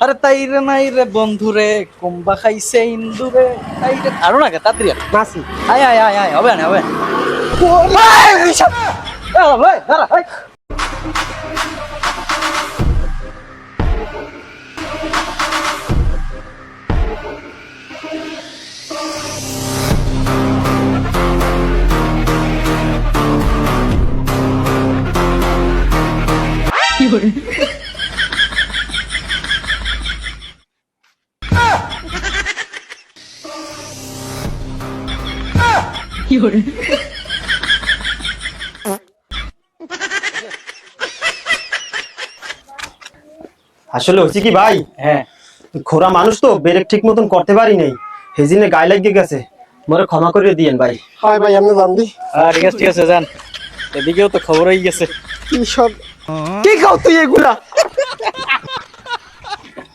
আরে তাইরে নাই রে বন্ধুরে কুম্বা খাইছে ইন্দুরে তাইরে আরো না তাড়াতাড়ি নাসি আয় আয় আয় আয় হবে না হবে না ভাই দাঁড়া ভাই আসলে হচ্ছে কি ভাই, হ্যাঁ খোরা মানুষ তো ব্রেক ঠিক মতন করতে পারি নাই, হেজিনে গায়ে লাগিয়ে গেছে, মোরে ক্ষমা করে দিয়েন ভাই। হয় ভাই আপনি জানবি ঠিক আছে যান এদিকেও তো খবর হয়ে গেছে কি সব কি খাও তুই এগুলা